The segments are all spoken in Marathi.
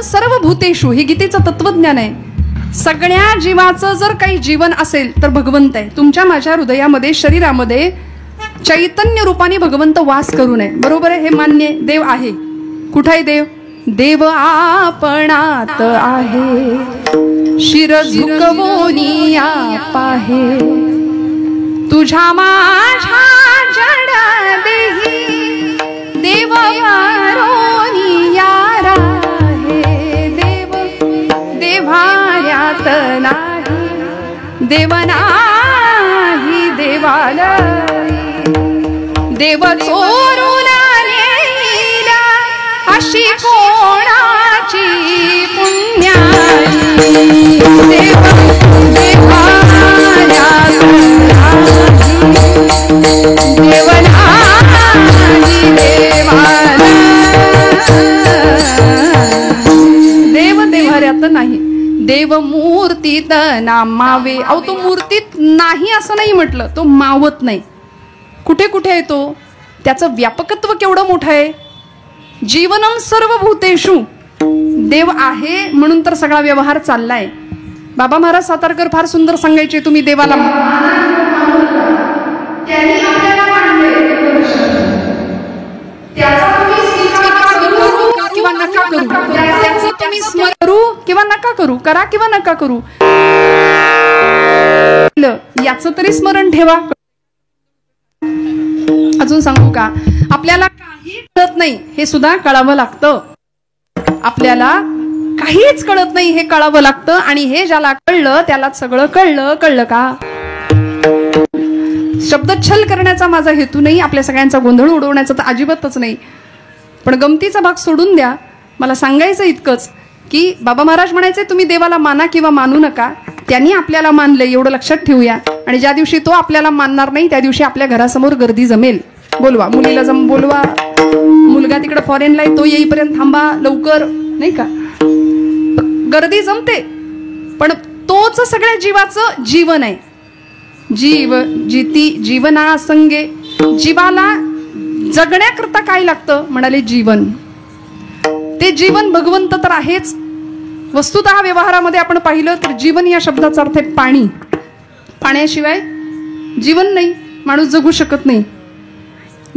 सर्व भूतेषु हे गीतेचं तत्वज्ञान आहे. सगळ्या जीवाचं जर काही जीवन असेल तर भगवंत आहे. तुमच्या माझ्या हृदयामध्ये शरीरामध्ये चैतन्य रूपाने भगवंत वास करू नये. बरोबर आहे, हे मान्य आहे. देव आहे. कुठं आहे देव? देव आपणात आहे, शिर झुकवोनी पाहे. तुझ्या माझ्या जड देही देव वारोनी यारा आहे. देव देवाऱ्यात नाही, देव नाही देवाला. देव चोरून नेला अशी कोणाची पुण्याची. देव देवाऱ्यात देव नाही देवाला. देव देवाऱ्यात नाही, देव मूर्तीत नामावे. अहो तो मूर्तीत नाही असं नाही म्हटलं, तो मावत नाही. कुठे कुठे आहे तो? त्याचं व्यापकत्व केवढं मोठं आहे. जीवनम सर्व भूतेषु. देव आहे म्हणून तर सगळा व्यवहार चाललाय. बाबा महाराज सातारकर फार सुंदर सांगायचे, तुम्ही देवाला किंवा नका करू, त्याचं तुम्ही स्मरू किंवा नका करू, करा किंवा नका करू, याचं तरी स्मरण ठेवा. अजून सांगू का? आपल्याला काही कळत नाही हे सुद्धा कळावं लागतं. आपल्याला काहीच कळत नाही हे कळावं लागतं. आणि हे ज्याला कळलं त्याला सगळं कळलं. कळलं का? शब्दच्छल करण्याचा माझा हेतू नाही, आपल्या सगळ्यांचा गोंधळ उडवण्याचा तर अजिबातच नाही. पण गमतीचा भाग सोडून द्या. मला सांगायचं इतकंच की बाबा महाराज म्हणायचे, तुम्ही देवाला माना किंवा मानू नका, त्यांनी आपल्याला मानलं एवढं लक्षात ठेवूया. आणि ज्या दिवशी तो आपल्याला मानणार नाही त्या दिवशी आपल्या घरासमोर गर्दी जमेल. बोलवा मुलीला, बोलवा मुलगा तिकडे फॉरेनला आहे, तो येईपर्यंत थांबा लवकर, नाही का? गर्दी जमते. पण तोच सगळ्या जीवाचं जीवन आहे. जीव जिती जीवना संगे. जीवाला जगण्याकरता काय लागतं? म्हणाले जीवन. ते जीवन भगवंत तर आहेच. वस्तुतः व्यवहारामध्ये आपण पाहिलं तर जीवन या शब्दाचा अर्थ आहे पाणी. पाण्याशिवाय जीवन नाही, माणूस जगू शकत नाही.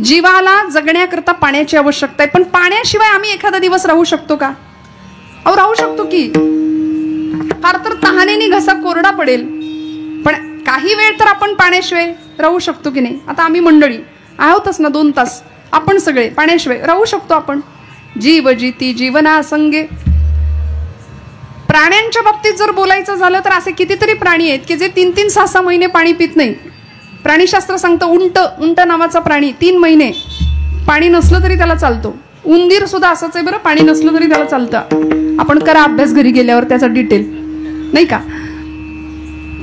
जीवाला जगण्याकरता पाण्याची आवश्यकता आहे. पण पाण्याशिवाय आम्ही एखादा दिवस राहू शकतो का? अहो राहू शकतो की. फार तर तहानेने घसा कोरडा पडेल, पण काही वेळ तर आपण पाण्याशिवाय राहू शकतो की नाही? आता आम्ही मंडळी आहोतच ना 2 तास, आपण सगळे पाण्याशिवाय राहू शकतो आपण. जीव जिती जीवना संगे. प्राण्यांच्या बाबतीत जर बोलायचं झालं तर असे कितीतरी प्राणी आहेत की जे 3-3, 6-6 महिने पाणी पित नाही. प्राणीशास्त्र सांगतं उंट नावाचा प्राणी 3 महिने पाणी नसलं तरी त्याला चालतो. उंदीर सुद्धा असंच आहे बरं, पाणी नसलं तरी त्याला चालतं. आपण करा अभ्यास घरी गेल्यावर त्याचा डिटेल, नाही का?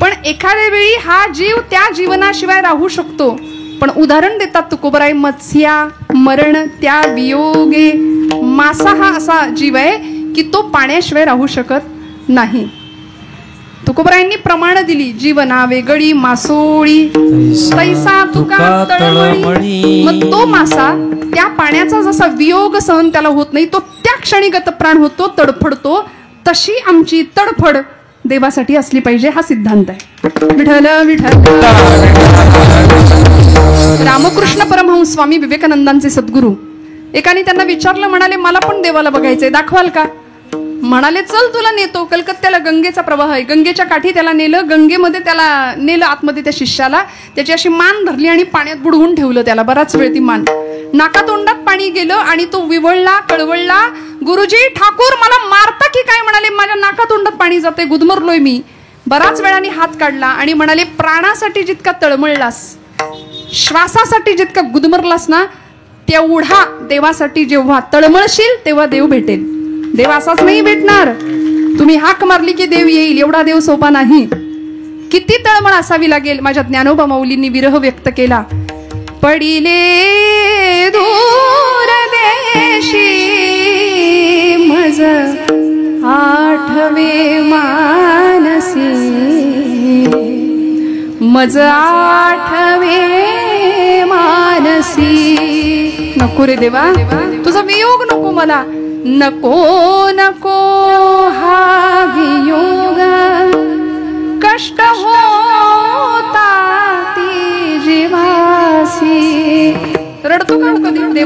पण एखाद्या वेळी हा जीव त्या जीवनाशिवाय राहू शकतो. पण उदाहरण देतात तुकोबराय, मत्स्या मरण त्या वियोगे. मासा हा असा जीव आहे की तो पाण्याशिवाय राहू शकत नाही. तुकोबरायांनी प्रमाण दिली. जीवना वेगळी मासोळी तैसा तुका तळमळी. मग तो मासा त्या पाण्याचा जसा वियोग सहन त्याला होत नाही, तो त्या क्षणी गतप्राण होतो, तडफडतो. तशी आमची तडफड देवासाठी असली पाहिजे, हा सिद्धांत आहे. विठ्ठल विठ्ठल. रामकृष्ण परमहंस स्वामी विवेकानंदांचे सद्गुरू एकाने त्यांना विचारलं, म्हणाले मला पण देवाला बघायचंय, दाखवाल का? म्हणाले चल तुला नेतो. कलकत्त्याला गंगेचा प्रवाह आहे, गंगेच्या काठी त्याला नेलं. गंगेमध्ये त्याला नेलं आतमध्ये त्या शिष्याला. त्याची अशी मान धरली आणि पाण्यात बुडवून ठेवलं त्याला. बराच वेळ ती मान नाकातोंडात पाणी गेलं आणि तो विवळला, कळवळला. गुरुजी ठाकूर मला मारता की काय? म्हणाले माझ्या नाकातोंडात पाणी जाते, गुदमरलोय मी. बराच वेळाने हात काढला आणि म्हणाले प्राणासाठी जितका तळमळलास, श्वासासाठी जितका गुदमरलास ना, तेवढा देवासाठी जेव्हा तळमळशील तेव्हा देव भेटेल. देव असाच नाही भेटणार. तुम्ही हाक मारली की देव येईल, एवढा देव सोपा नाही. किती तळमळ असावी लागेल. माझ्या ज्ञानोबा माऊलींनी विरह व्यक्त केला. पडिले दूर देशी मज आठवे मानसी, मज आठवे मानसी. नको रे देवा, तुझा वियोग नको मला. नको नको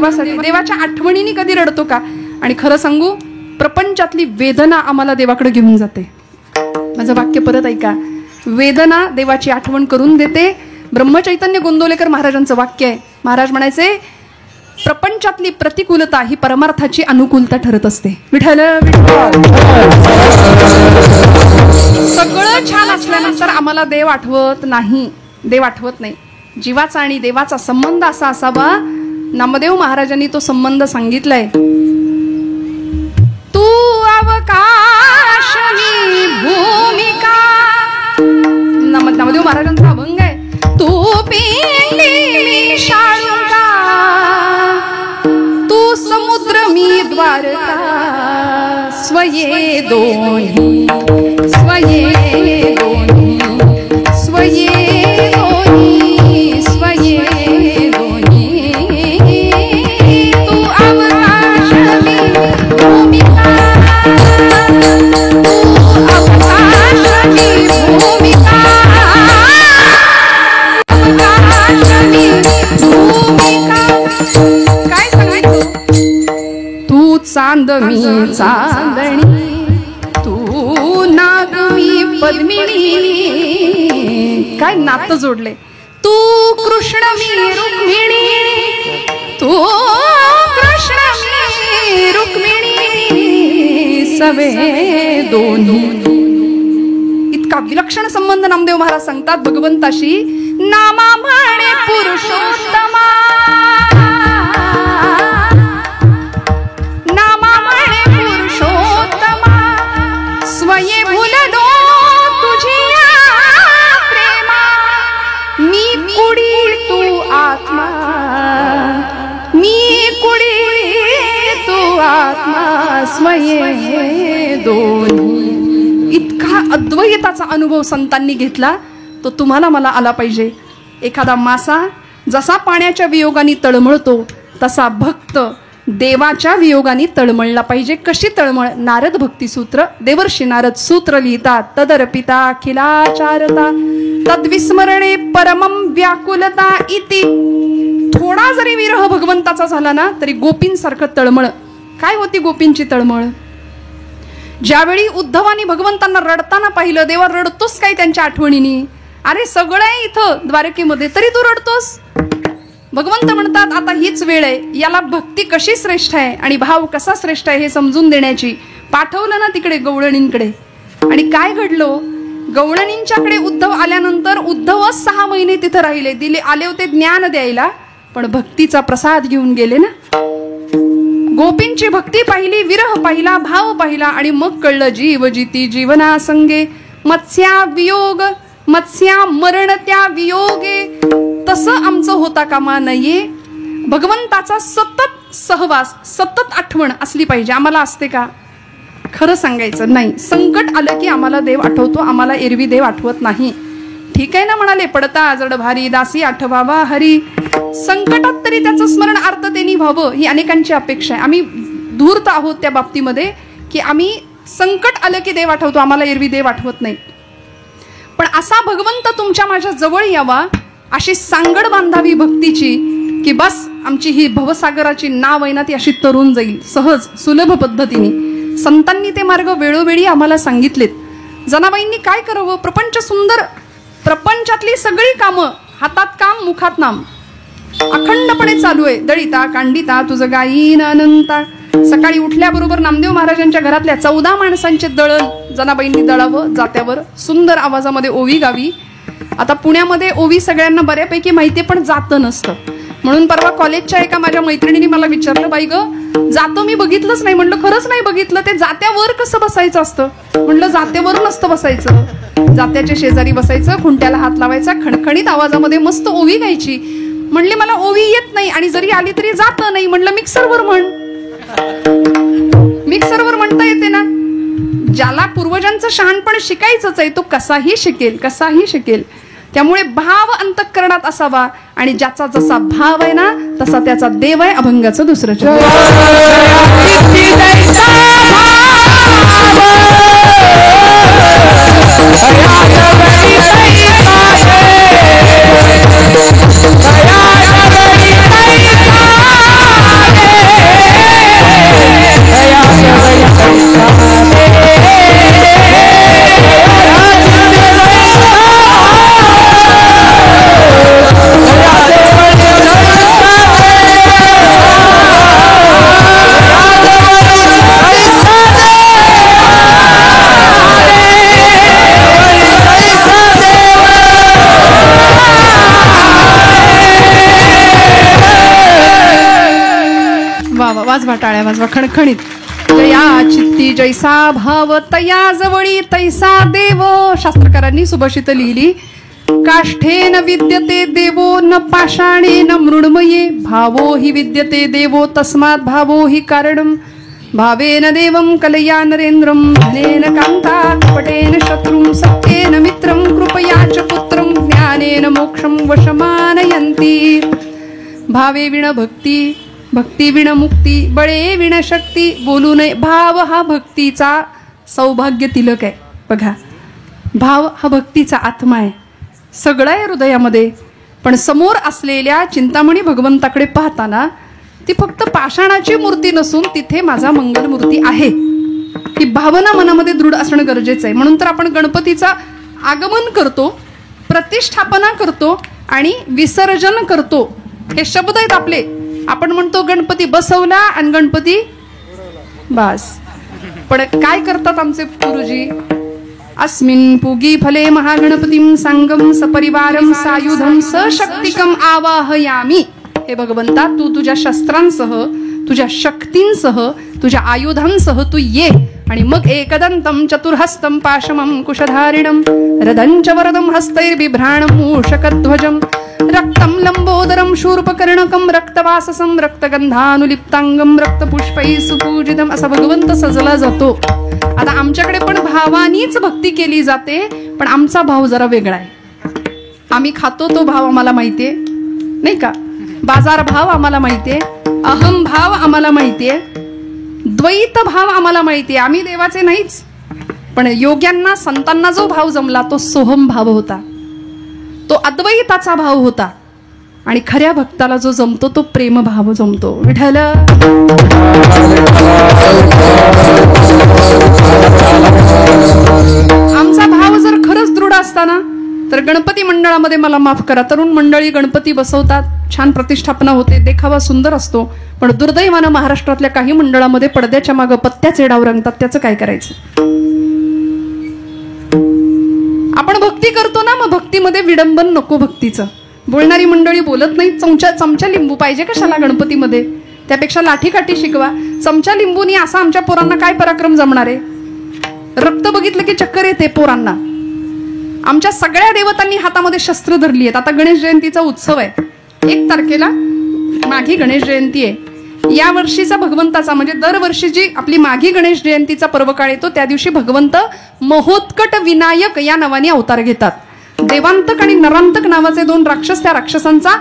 देवासाठी, देवाच्या आठवणीने कधी रडतो का? आणि खरं सांगू, प्रपंचातली वेदना आम्हाला देवाकडे घेऊन जाते. माझं वाक्य परत ऐका. वेदना देवाची आठवण करून देते. ब्रह्मचैतन्य गोंदवलेकर महाराजांचं वाक्य आहे. महाराज म्हणायचे, प्रपंचातली प्रतिकूलता ही परमार्थाची अनुकूलता ठरत असते. विठ्ठल सगळं छान असल्यानंतर आम्हाला देव आठवत नाही. देव आठवत नाही. जीवाचा आणि देवाचा संबंध असा असावा. नामदेव महाराजांनी तो संबंध सांगितलाय. तू अवकाश मी भूमिका. नामदेव महाराजांचा अभंग आहे. तू पिंडी मी शाळुका, तू समुद्र मी द्वारका, स्वये दोन्ही स्वये दोन्ही स्वये दोन्ही स्वये दोन्ही. तू अवकाश मी भूमिका, तू अवकाश मी भूमिका, अवकाश मी भूमिका. काय सांगायचं? तू चांद मी चांदणी, तू नाग मी पद्मिनी. काय नातं जोडले. तू कृष्ण मी रुक्मिणी, तू कृष्ण मी रुक्मिणी, सवे दोन्ही. इतका विलक्षण संबंध नामदेव महाराज सांगतात भगवंताशी. नामा म्हणे पुरुषोत्तमा, नामा म्हणे पुरुषोत्तमा, स्वये भुललो तुझिया प्रेमा. मी कुडी तू आत्मा, मी कुडी तू आत्मा, स्वये दोन्ही. इतका अद्वैताचा अनुभव संतांनी घेतला तो तुम्हाला मला आला पाहिजे. एखादा मासा जसा पाण्याच्या वियोगाने तळमळतो तसा भक्त देवाच्या वियोगाने तळमळला पाहिजे. कशी तळमळ? नारद भक्ती सूत्र, देवर्षी नारद सूत्र लिहितात. तदर्पिता अखिलाचारता, तद्विस्मरणे परमं व्याकुलता इति. थोडा जरी विरह भगवंताचा झाला ना तरी गोपींसारखं तळमळ. काय होती गोपींची तळमळ? ज्यावेळी उद्धवानी भगवंतांना रडताना पाहिलं, देवा रडतोस काय त्यांच्या आठवणीने? अरे सगळं आहे इथं द्वारकेमध्ये तरी तू रडतोस. भगवंत म्हणतात आता हीच वेळ आहे, याला भक्ती कशी श्रेष्ठ आहे आणि भाव कसा श्रेष्ठ आहे हे समजून देण्याची. पाठवलं ना तिकडे गवळणींकडे. आणि काय घडलं? गवळणींच्याकडे उद्धव आल्यानंतर उद्धवच 6 महिने तिथं राहिले. दिले आले होते ज्ञान द्यायला, पण भक्तीचा प्रसाद घेऊन गेले ना. गोपींची भक्ती पाहिली, विरह पाहिला, भाव पाहिला आणि मग कळलं जीव जिती जीवना संगे, मत्स्या वियोग मत्स्या मरण त्या वियोगे. तसं आमचं होता कामा नये. भगवंताचा सतत सहवास, सतत आठवण असली पाहिजे. आम्हाला असते का? खरं सांगायचं नाही. संकट आलं की आम्हाला देव आठवतो, आम्हाला एरवी देव आठवत नाही. ठीक आहे ना म्हणाले, पडता जड भारी दासी आठवावा हरी. संकटात तरी त्याचं स्मरण आर्ततेने व्हावं ही अनेकांची अपेक्षा आहे. आम्ही धूर्त आहोत त्या बाबतीमध्ये की आम्ही संकट आलं की देव आठवतो, आम्हाला एरवी देव आठवत नाही. पण असा भगवंत तुमच्या माझ्या जवळ यावा अशी सांगड बांधावी भक्तीची की बस आमची ही भवसागराची नाव आहे ना ती अशी तरून जाईल सहज सुलभ पद्धतीने. संतांनी ते मार्ग वेळोवेळी आम्हाला सांगितलेत. जनाबाईंनी काय करावं? प्रपंच सुंदर, प्रपंचातली सगळी कामं, हातात काम मुखात नाम अखंडपणे चालू आहे. दळिता कांडिता तुझं गायीन अनंता. सकाळी उठल्याबरोबर नामदेव महाराजांच्या घरातल्या 14 माणसांचे दळण जनाबाईंनी दळावं जात्यावर. सुंदर आवाजामध्ये ओवी गावी. आता पुण्यामध्ये ओवी सगळ्यांना बऱ्यापैकी माहिती पण जातं नसतं. म्हणून परवा कॉलेजच्या एका माझ्या मैत्रिणीने मला विचारलं, बाई ग जातो मी बघितलंच नाही. म्हणलं खरंच नाही बघितलं. ते जात्यावर कसं बसायचं असतं? म्हणलं जात्यावर नसतं बसायचं, जात्याच्या शेजारी बसायचं, खुंट्याला हात लावायचा, खणखणीत आवाजामध्ये मस्त ओवी गायची. म्हणले मला ओवी येत नाही आणि जरी आली तरी जात नाही. म्हणलं मिक्सरवर म्हण. मिक्सरवर म्हणता येते ना. ज्याला पूर्वजांचं शहाणपण शिकायचंच आहे तो कसाही शिकेल, कसाही शिकेल. त्यामुळे भाव अंतःकरणात असावा आणि ज्याचा जसा भाव आहे ना तसा त्याचा देव आहे. अभंगाचं दुसरं खणखणीत. जया चित्ती जैसा भाव तया जवळी तैसा देव. शास्त्रकारांनी सुभाषित लिहिली. काष्ठेन विद्यते देवो न पाषाणेन मृण्मये. भावो हि विद्यते देवो तस्मात् भावो हि कारणम्. भावेन देवं कलया नरेन्द्रं. धनेन कान्ता कपटेन शत्रुं. सत्येन मित्रं कृपया च पुत्रं. ज्ञानेन मोक्षं वशमानयन्ति. भावे विण भक्ती, भक्ती विण मुक्ती. बळे विण शक्ती. बोलू नये. भाव हा भक्तीचा सौभाग्य तिलक आहे. बघा, भाव हा भक्तीचा आत्मा आहे. सगळं आहे हृदयामध्ये. पण समोर असलेल्या चिंतामणी भगवंताकडे पाहताना ती फक्त पाषाणाची मूर्ती नसून तिथे माझा मंगलमूर्ती आहे ही भावना मनामध्ये दृढ असणं गरजेचं आहे. म्हणून तर आपण गणपतीचा आगमन करतो, प्रतिष्ठापना करतो आणि विसर्जन करतो. हे शब्द आहेत आपले. आपण म्हणतो गणपती बसवला आणि गणपती बस. पण काय करतात आमचे गुरुजी? अस्मिन् पूगी फले महागणपतीं सांगम सपरिवारम सायुधम सशक्तिकम आवाहयामी. हे भगवंता, तू तुझ्या शस्त्रांसह, तुझ्या शक्तींसह, तुझ्या आयुधांसह तू ये आणि मग एकदंतम चतुर्हस्तं पाशमं कुशधारिणं रदंच वरदं हस्तैर्बिभ्राणं मूषकध्वजं रक्तं लंबोदरं शूर्पकर्णकं रक्तवाससं रक्तगंधानुलिप्तांगं रक्तपुष्पैः सुपूजितम्. असा भगवंत सजला जातो. आता आमच्याकडे पण भावानीच भक्ती केली जाते, पण आमचा भाव जरा वेगळा आहे. आम्ही खातो तो भाव आम्हाला माहितीये, नाही का? बाजार भाव आम्हाला माहितीये, अहम भाव आम्हाला माहितीये, द्वैत भाव आम्हाला माहितीये. आम्ही देवाचे नाहीच, पण योग्यांना संतांना जो भाव जमला तो सोहम भाव होता, तो अद्वैताचा भाव होता. आणि खऱ्या भक्ताला जो जमतो तो प्रेम भाव जमतो. विठ्ठल आमचा भाव जर खरंच दृढ असताना तर गणपती मंडळामध्ये, मला माफ करा, तरुण मंडळी गणपती बसवतात, छान प्रतिष्ठापना होते, देखावा सुंदर असतो. पण दुर्दैवानं महाराष्ट्रातल्या काही मंडळामध्ये पडद्याच्या मागं पत्त्याचे डाव रंगतात. त्याचं काय करायचं? आपण भक्ती करतो ना, मग भक्तीमध्ये विडंबन नको. भक्तीचं बोलणारी मंडळी बोलत नाही. चमचा लिंबू पाहिजे कशाला गणपतीमध्ये? त्यापेक्षा लाठीकाठी शिकवा. चमचा लिंबूनी असा आमच्या पोरांना काय पराक्रम जमणार आहे? रक्त बघितलं की चक्कर येते पोरांना. आमच्या सगळ्या देवतांनी हातामध्ये शस्त्र धरली आहेत. आता गणेश जयंतीचा उत्सव आहे. 1 तारखेला माघी गणेश जयंती आहे. या वर्षीचा भगवंताचा, म्हणजे दरवर्षीची आपली माघी गणेश जयंतीचा पर्व काळ येतो, त्या दिवशी भगवंत महोत्कट विनायक या नावाने अवतार घेतात. देवांतक आणि नरांतक नावाचे 2 राक्षस, त्या राक्षसांचा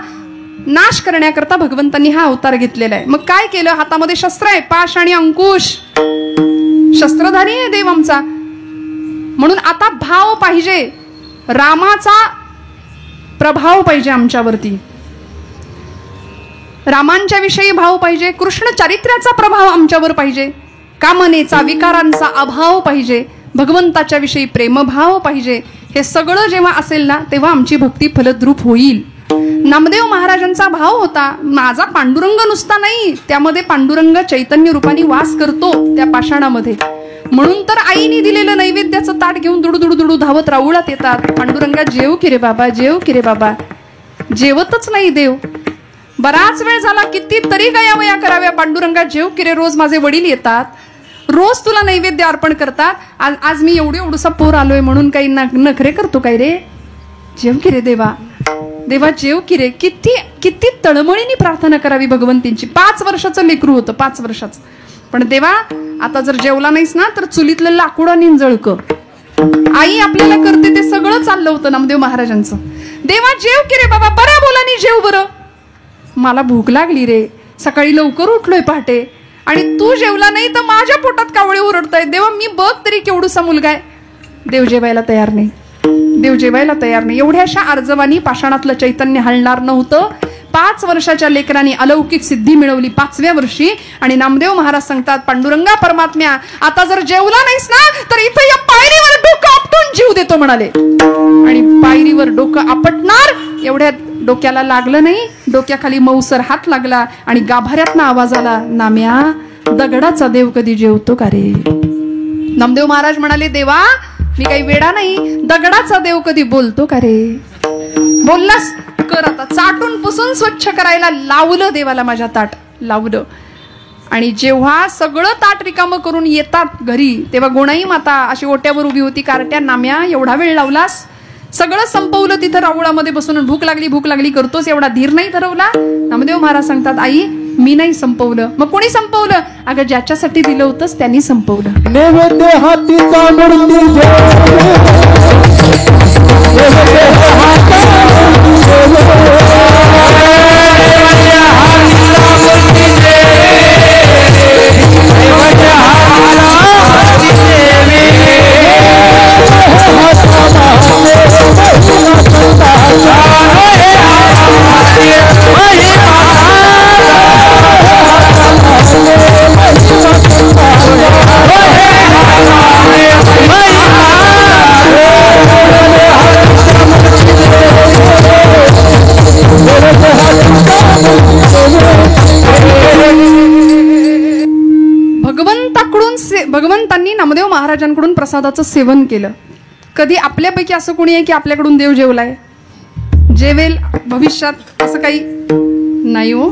नाश करण्याकरता भगवंतांनी हा अवतार घेतलेला आहे. मग काय केलं? हातामध्ये शस्त्र आहे, पाश आणि अंकुश. शस्त्रधारी आहे देव आमचा. म्हणून आता भाव पाहिजे, रामाचा प्रभाव पाहिजे आमच्यावरती, रामांच्या विषयी भाव पाहिजे, कृष्ण चारित्र्याचा प्रभाव आमच्यावर पाहिजे, कामनेचा विकारांचा अभाव पाहिजे, भगवंताच्या विषयी प्रेमभाव पाहिजे. हे सगळं जेव्हा असेल ना, तेव्हा आमची भक्ती फलद्रूप होईल. नामदेव महाराजांचा भाव होता, माझा पांडुरंग नुसता नाही, त्यामध्ये पांडुरंग चैतन्य रूपाने वास करतो त्या पाषाणामध्ये. म्हणून तर आईने दिलेलं नैवेद्याचं ताट घेऊन दुडू धावत राऊळात येतात. पांडुरंगा जेव की रे बाबा, जेव की रे बाबा. जेवतच नाही देव. बराच वेळ झाला, किती तरी गयावया कराव्या, पांडुरंगा जेव की रे. रोज माझे वडील येतात, रोज तुला नैवेद्य अर्पण करतात. आज मी एवढूसा पोर आलोय म्हणून काही नखरे करतो काय रे? जेव की रे देवा, देवा जेव की रे. किती किती तळमळीने प्रार्थना करावी भगवंतींची. 5 वर्षाचं लेकरू होतं, 5 वर्षाचं. पण देवा, आता जर जेवला नाहीस ना तर चुलीतलं लाकूड आणि जळक. आई आपल्याला करते ते सगळं चाललं होतं नामदेव महाराजांचं. देवा जेव की रे बाबा, बऱ्या बोलानी जेव बरं. मला भूक लागली रे, सकाळी लवकर उठलोय पहाटे, आणि तू जेवला नाही तर माझ्या पोटात कावळे ओरडतायत. देवा मी बघ तरी केवढूसा मुलगा आहे. देव जेवायला तयार नाही, देव जेवायला तयार नाही. एवढ्याशा अर्जवानी पाषाणातलं चैतन्य हलणार नव्हतं. 5 वर्षाच्या लेकरांनी अलौकिक सिद्धी मिळवली 5व्या वर्षी. आणि नामदेव महाराज सांगतात, पांडुरंगा परमात्म्या, आता जर जेवला नाहीस ना तर इथं या पायरीवर डोकं आपटून जीव देतो म्हणाले. आणि पायरीवर डोकं आपटणार एवढ्यात डोक्याला लागलं नाही, डोक्याखाली मऊसर हात लागला आणि गाभाऱ्यातनं आवाज आला, नाम्या, दगडाचा देव कधी जेवतो का रे? नामदेव महाराज म्हणाले, देवा मी काही वेडा नाही, दगडाचा देव कधी बोलतो का रे? बोललास कर. आता चाटून पुसून स्वच्छ करायला लावलं देवाला, माझ्या ताट लावलं. आणि जेव्हा सगळं ताट रिकामं करून येतात घरी तेव्हा गोणाई माता अशी ओट्यावर उभी होती. कार्ट्या, नाम्या एवढा वेळ लावलास, सगळं संपवलं तिथं राऊळामध्ये बसून, भूक लागली करतोस, एवढा धीर नाही ठरवला. नामदेव महाराज सांगतात, आई मी नाही संपवलं. मग कोणी संपवलं? अगं ज्याच्यासाठी दिलं होतंस त्यांनी संपवलं. नैवेद्य हातीचा मूर्ती भगवंतांनी नामदेव महाराजांकडून प्रसादाचं सेवन केलं. कधी आपल्यापैकी असं कोणी आहे की आपल्याकडून देव जेवलाय, जेवेल भविष्यात, असं काही नाही हो.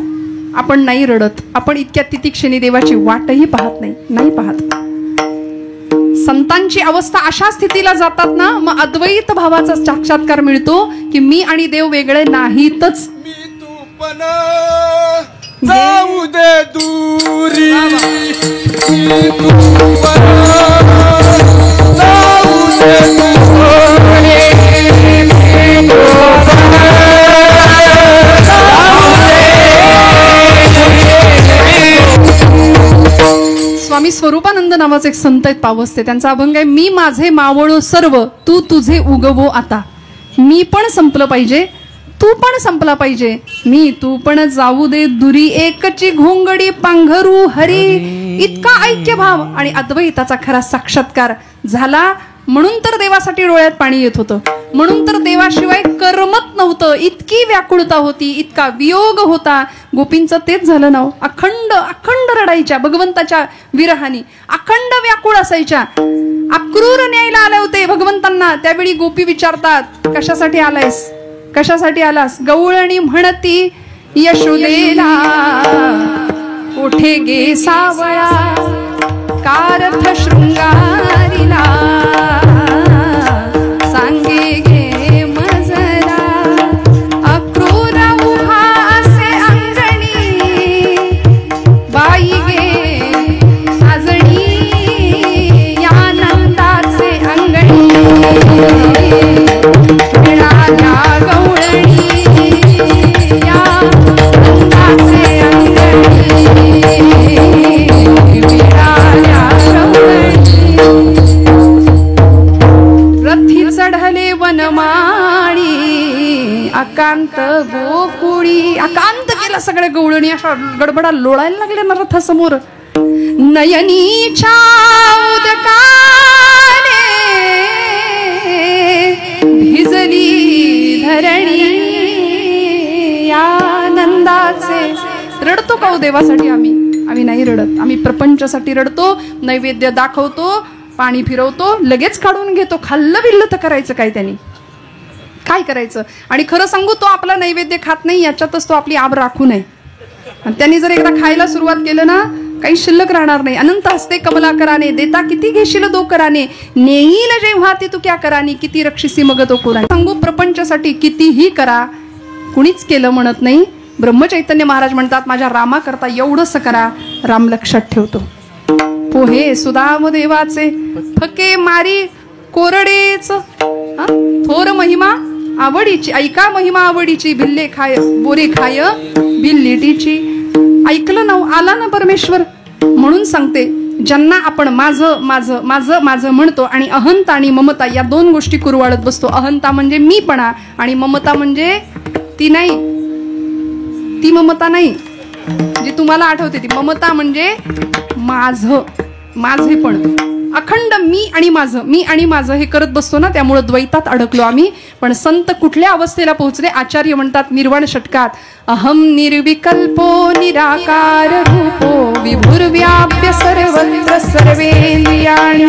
आपण नाही रडत, आपण इतक्या तितिक्षणी देवाची वाटही पाहत नाही पाहत. संतांची अवस्था अशा स्थितीला जातात ना, मग अद्वैत भावाचा साक्षात्कार मिळतो की मी आणि देव वेगळे नाहीतच. मी तू पण जाऊ दे दूरी, मी तू पण जाऊ दे दूरी, मी तू पण स्वामी स्वरूपानंद नावाचे एक संत आहेत पावसते, त्यांचा अभंग आहे, मी माझे मावळो सर्व तू तुझे उगवो आता. मी पण संपलं पाहिजे, तू पण संपला पाहिजे, मी तू पण जाऊ दे दुरी, एकची घोंगडी पांघरू हरी. इतका ऐक्य भाव आणि अद्वैताचा खरा साक्षात्कार झाला. म्हणून तर देवासाठी डोळ्यात पाणी येत होतं, म्हणून तर देवाशिवाय करमत नव्हतं. इतकी व्याकुळता होती, इतका वियोग होता. गोपींचं तेच झालं ना, अखंड अखंड रडायच्या भगवंताच्या विरहानी, अखंड व्याकुळ असायच्या. अक्रूर न्यायला आले होते भगवंतांना. त्यावेळी गोपी विचारतात, कशासाठी आलायस, कशासाठी आलास? गवळणी म्हणती यशोदेला ओठे गे सावळा, कारथ शृंगारीला सांगे गे मजरा. अक्रूर उभा असे अंगणी, बाई गे साजणी या नंदाचे अंगणी. मिळाल्या गवळणी या नंदाचे अंगणी, मिळाल्या गवळणी. रथी चढले वनमाळी, अकांत गोकुळी. अकांत केला सगळ्या गवळणी, अशा गडबडा लोळायला लागले ना रथासमोर. नयनीच्या उदकाने भिजली धरणी या नंदाचे. रडतो का हो देवासाठी? आम्ही नाही रडत. आम्ही प्रपंचासाठी रडतो, नैवेद्य दाखवतो, पाणी फिरवतो, लगेच काढून घेतो. खाल्लं बिल्लं तर करायचं काय त्यांनी, काय करायचं? आणि खरं सांगू, तो आपला नैवेद्य खात नाही याच्यातच तो आपली आब राखू नये. आणि त्यांनी जर एकदा खायला सुरुवात केलं ना, काही शिल्लक राहणार नाही. अनंत हस्ते कमलाकराने, देता किती घेशील दो कराने, नेईल जेव्हा ती तू क्या करानी, किती रक्षिसी मग तो कुराने. सांगू, प्रपंचासाठी कितीही करा, कुणीच केलं म्हणत नाही. ब्रह्मचैतन्य महाराज म्हणतात, माझ्या रामा करता एवढंच करा, राम लक्षात ठेवतो. पोहे सुदाम देवाचे, फके मारी कोरडेच. थोर महिमा आवडीची, ऐका महिमा आवडीची, भिल्ले खाय बोरे खाय बिल्लिटीची. ऐकलं ना, आला ना परमेश्वर. म्हणून सांगते, ज्यांना आपण माझं माझं माझं माझं म्हणतो आणि अहंता आणि ममता या दोन गोष्टी कुरवाळत बसतो. अहंता म्हणजे मीपणा आणि ममता म्हणजे ती नाही, ती ममता नाही जी तुम्हाला आठवते. ती ममता म्हणजे माझं, माझेपण, अखंड मी आणि माझं, मी आणि माझं हे करत बसतो ना, त्यामुळे द्वैतात अडकलो आम्ही. पण संत कुठल्या अवस्थेला पोहोचले? आचार्य म्हणतात निर्वाण षटकात, अहम निर्विकल्पो निराकार रूपो विभुर्व्याप्य सर्वत्र सर्वेंद्रियाणि.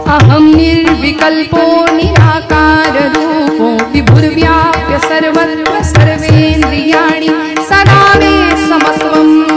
अहम निर्विकल्पो निराकार रूपो विभुर्व्याप्य सर्वत्र सर्वेंद्रियाणि सदा मे समस्वम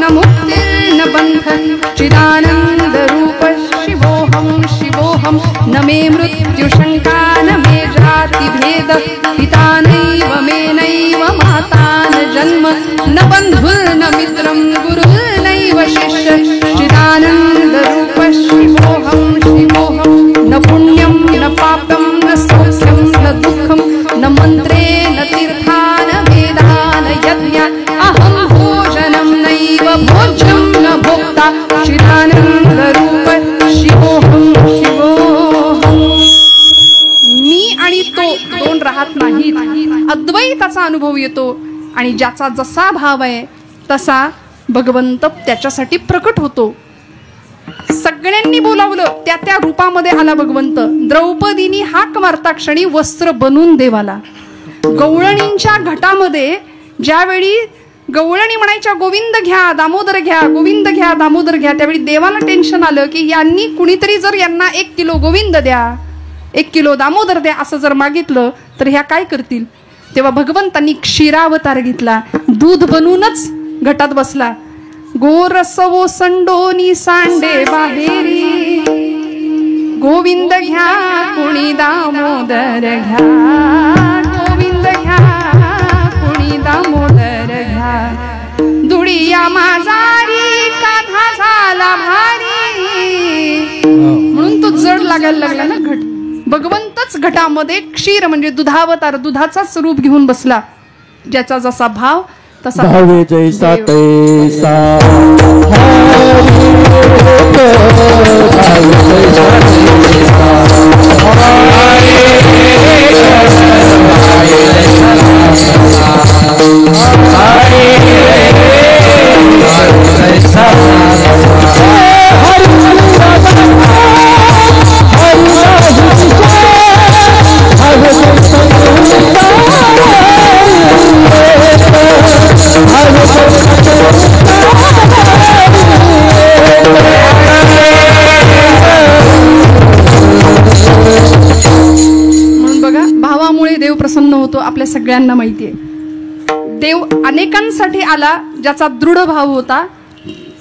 अनुभव येतो आणि ज्याचा जसा भाव आहे तसा भगवंत त्याच्यासाठी प्रकट होतो. सगळ्यांनी बोलावलं, त्या त्या रूपामध्ये आला भगवंत. द्रौपदीनी हाक मारता क्षणी वस्त्र बनून देवाला. गवळणींच्या घटामध्ये ज्यावेळी गवळणी म्हणायच्या गोविंद घ्या दामोदर घ्या, गोविंद घ्या दामोदर घ्या, त्यावेळी देवाला टेन्शन आलं की यांनी कुणीतरी जर यांना 1 किलो गोविंद द्या 1 किलो दामोदर द्या असं जर मागितलं तर ह्या काय करतील. तेव्हा भगवंतांनी क्षीरावतार घेतला, दूध बनूनच घटात बसला. गोरसवो संडोनी सांडे बाहेरी, गोविंद घ्या कुणी दामोदर घ्या, गोविंद घ्या कुणी दामोदर घ्या. दुडिया माझारी कान्हा झाला भारी, म्हणून तो जड लागायला लागला ना घट. भगवंतच घटामध्ये क्षीर म्हणजे दुधावतार, दुधाचाच रूप घेऊन बसला. ज्याचा जसा भाव तसा भावे जैसा तैसा म्हणून बघा, भावामुळे देव प्रसन्न होतो. आपल्या सगळ्यांना माहितीये देव अनेकांसाठी आला, ज्याचा दृढ भाव होता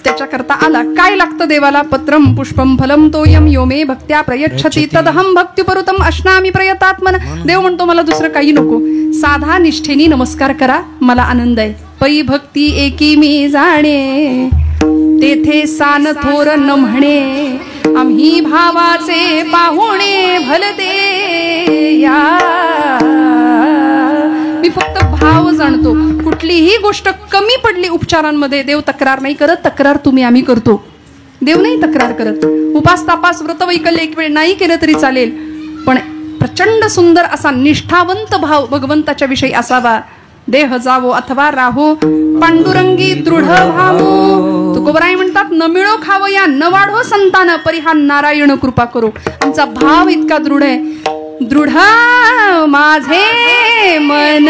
त्याच्याकरता आला. काय लागतं देवाला? पत्रम पुष्पम फलम तोयम यो मे भक्त्या प्रयच्छति तदहम भक्तिपरुतम अश्नामी प्रयतात्मन. देव म्हणतो मला दुसरं काही नको, साधा निष्ठेनी नमस्कार करा, मला आनंद आहे. पै भक्ती एकी मी जाणे, तेथे सान थोर न म्हणे, आम्ही भावाचे पाहुणे भलते या. मी फक्त भाव जाणतो. कुठलीही गोष्ट कमी पडली उपचारांमध्ये देव तक्रार नाही करत. तक्रार तुम्ही आम्ही करतो, देव नाही तक्रार करत. उपास तापास व्रत वैकल्य एक वेळ नाही केलं तरी चालेल, पण प्रचंड सुंदर असा निष्ठावंत भाव भगवंताच्या विषयी असावा. देह जावो अथवा राहो पांडुरंगी दृढ भावो. तुकोबराय म्हणतात, न मिळो खावया न वाढो संतान, परिहा नारायण कृपा करो. आमचा भाव इतका दृढ आहे, दृढ माझे मन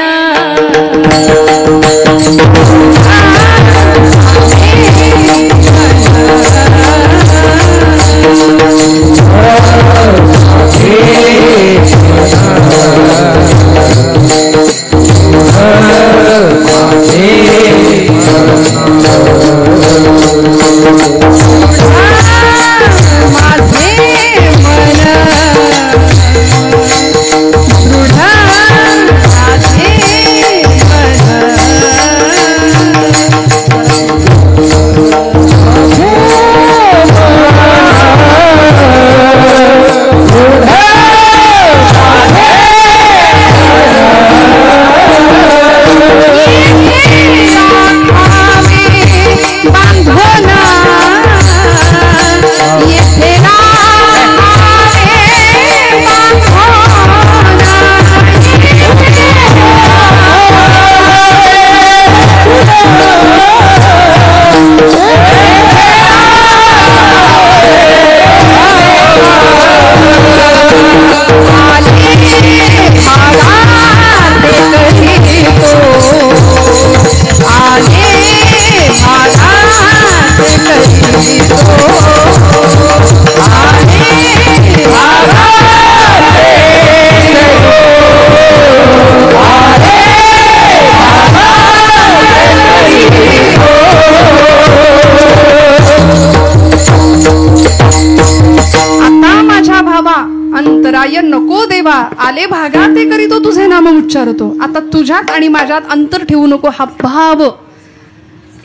अंतराय नको देवा, आले भागा ते करीतो तुझे नाम उच्चारतो. आता तुझ्यात आणि माझ्यात अंतर ठेवू नको. हा भाव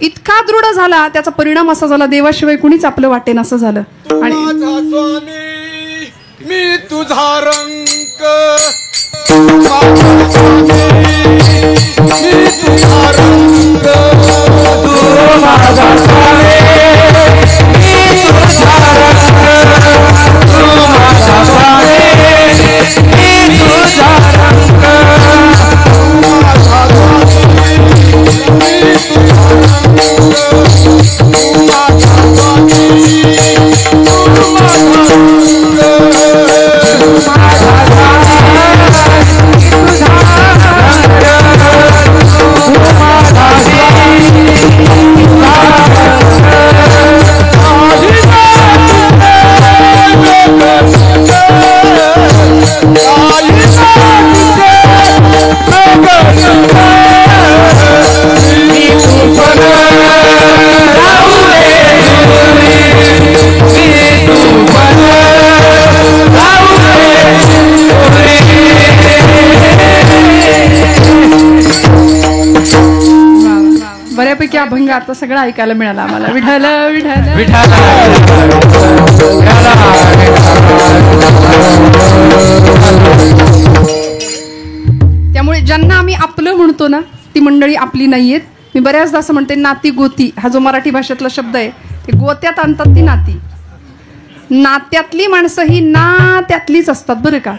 इतका दृढ झाला, त्याचा परिणाम असा झाला, देवाशिवाय कुणीच आपलं वाटेन असं झालं. आणि मी तुझा रंग, मी तुझा रंग, तू माझा स्वामी, मी तुझा रंग, तू माझा स्वामी, मी तुझा रंग, तू माझा स्वामी. मस्तपैकी अभंग आता सगळं ऐकायला मिळालं आम्हाला. विठ्ठल विठ्ठल विठाला त्यामुळे ज्यांना आम्ही आपलं म्हणतो ना ती मंडळी आपली नाहीयेत. मी बऱ्याचदा असं म्हणते नाती गोती हा जो मराठी भाषेतला शब्द आहे ते गोत्यात आणतात ती नाती. नात्यातली माणसं ही ना त्यातलीच असतात बरं का.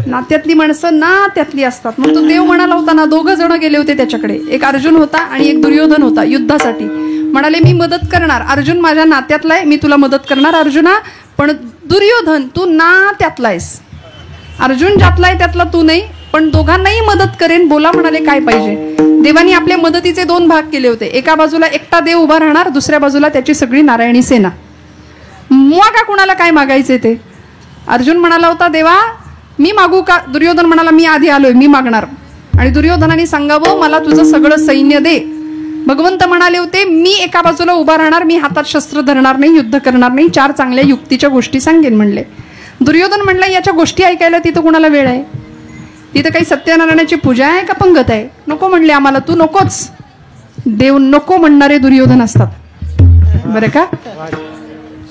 नात्यातली माणसं ना त्यातली असतात. मग तो देव म्हणाला होता ना, 2 जण गेले होते त्याच्याकडे. एक अर्जुन होता आणि एक दुर्योधन होता युद्धासाठी. म्हणाले मी मदत करणार. अर्जुन माझ्या नात्यातला आहे, मी तुला मदत करणार अर्जुना. पण दुर्योधन तू ना त्यातला आहेस. अर्जुन ज्यातला आहे त्यातला तू नाही, पण दोघांनाही मदत करेन. बोला म्हणाले काय पाहिजे. देवानी आपल्या मदतीचे 2 भाग केले होते. एका बाजूला एकटा देव उभा राहणार, दुसऱ्या बाजूला त्याची सगळी नारायणी सेना. मागा कुणाला काय मागायचे ते. अर्जुन म्हणाला होता देवा मी मागू का. दुर्योधन म्हणाला मी आधी आलोय, मी मागणार. आणि दुर्योधनाने सांगावं मला तुझं सगळं सैन्य दे. भगवंत म्हणाले होते मी एका बाजूला उभा राहणार, मी हातात शस्त्र धरणार नाही, युद्ध करणार नाही, 4 चांगल्या युक्तीच्या गोष्टी सांगेन म्हणले. दुर्योधन म्हणला याच्या गोष्टी ऐकायला तिथं कुणाला वेळ आहे. तिथं काही सत्यनारायणाची पूजा आहे का पंगत आहे. नको म्हणले आम्हाला, तू नकोच. देव नको म्हणणारे दुर्योधन असतात बरं का.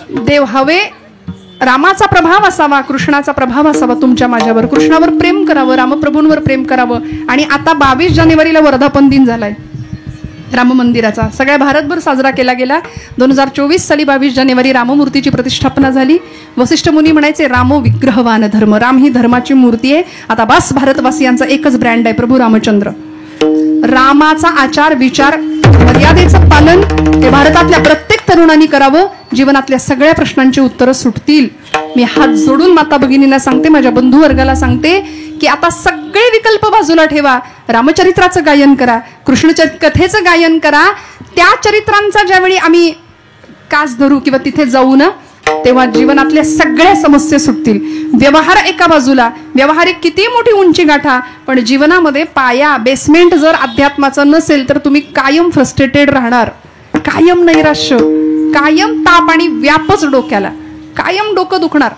देव हवे रामाचा प्रभाव असावा, कृष्णाचा प्रभाव असावा तुमच्या माझ्यावर. कृष्णावर प्रेम करावं, रामप्रभूंवर प्रेम करावं. आणि आता 22 जानेवारीला वर्धापन दिन झालाय राम मंदिराचा. सगळ्या भारतभर साजरा केला गेला. 2024 साली 22 जानेवारी राममूर्तीची प्रतिष्ठापना झाली. वसिष्ठ मुनी म्हणायचे रामो विग्रहवान धर्म. राम ही धर्माची मूर्ती आहे. आता बस भारतवासियांचा एकच ब्रँड आहे प्रभू रामचंद्र. रामाचा आचार विचार मर्यादेचं पालन हे भारतातल्या प्रत्येक तरुणांनी करावं. जीवनातल्या सगळ्या प्रश्नांची उत्तरं सुटतील. मी हात जोडून माता भगिनींना सांगते, माझ्या बंधू वर्गाला सांगते की आता सगळे विकल्प बाजूला ठेवा. रामचरित्राचं गायन करा, कृष्ण कथेचं गायन करा. त्या चरित्रांचा ज्यावेळी आम्ही कास धरू किंवा तिथे जाऊ ना तेव्हा जीवनातल्या सगळ्या समस्या सुटतील. व्यवहार एका बाजूला, व्यवहारिक किती मोठी उंची गाठा, पण जीवनामध्ये पाया बेसमेंट जर अध्यात्माचं नसेल तर तुम्ही कायम फ्रस्ट्रेटेड राहणार. कायम नैराश्य, कायम ताप आणि व्यापच डोक्याला, कायम डोकं दुखणार.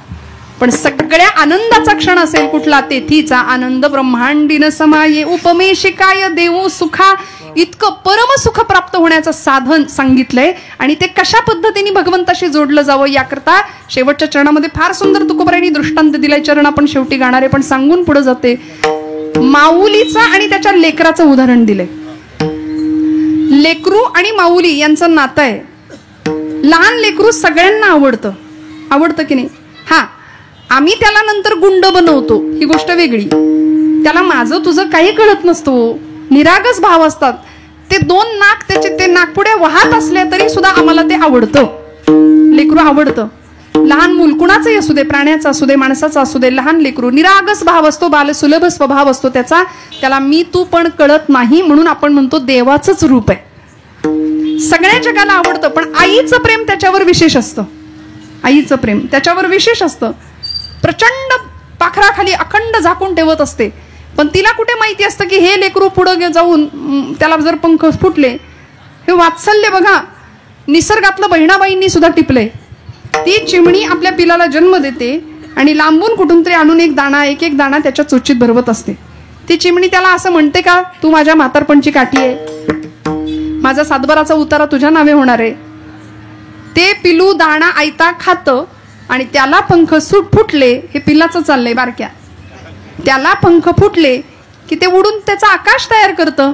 पण सगळ्या आनंदाचा क्षण असेल कुठला, तेथीचा आनंद ब्रह्मांडीन समाये उपमे शिकाय देऊ सुखा. इतकं परमसुख प्राप्त होण्याचं साधन सांगितलंय. आणि ते कशा पद्धतीने भगवंताशी जोडलं जावं याकरता शेवटच्या चरणामध्ये फार सुंदर तुकोबारायांनी दृष्टांत दिलाय. चरण आपण शेवटी गाणारे पण सांगून पुढे जाते. माऊलीचा आणि त्याच्या लेकराचं उदाहरण दिलंय. लेकरू आणि माऊली यांचं नातं आहे. लहान लेकरू सगळ्यांना आवडतं, आवडतं की नाही. हा आम्ही त्याला नंतर गुंड बनवतो ही गोष्ट वेगळी. त्याला माझं तुझं काही कळत नसतो, निरागस भाव असतात. ते 2 नाक त्याचे ते नाकपुड्या वाहत असल्या तरी सुद्धा आम्हाला ते आवडतं. लेकरू आवडतं. लहान मूल कुणाचंही असू दे, प्राण्याचं असू दे, माणसाचं असू दे, लहान लेकरू निरागस भाव असतो, बालसुलभ स्वभाव असतो त्याचा. त्याला मी तू पण कळत नाही म्हणून आपण म्हणतो देवाचंच रूप आहे. सगळ्या जगाला आवडतं, पण आईचं प्रेम त्याच्यावर विशेष असतं. आईचं प्रेम त्याच्यावर विशेष असतं. प्रचंड पाखराखाली अखंड झाकून ठेवत असते. पण तिला कुठे माहिती असतं की हे लेकरू पुढे जाऊन त्याला जर पंख फुटले. हे वात्सल्य बघा निसर्गातलं बहिणाबाईंनी सुद्धा टिपलंय. ती चिमणी आपल्या पिलाला जन्म देते आणि लांबून कुठून तरी आणून एक एक दाणा त्याच्या चोचीत भरवत असते. ती चिमणी त्याला असं म्हणते का तू माझ्या म्हातारपणची काठी आहे, माझा सातबाराचा उतारा तुझ्या नावे होणार आहे. ते पिलू दाणा आयता खातं आणि त्याला पंख फुटले. हे पिल्लाचं चाललंय बारक्या. त्याला पंख फुटले की ते उडून त्याचा आकाश तयार करतं.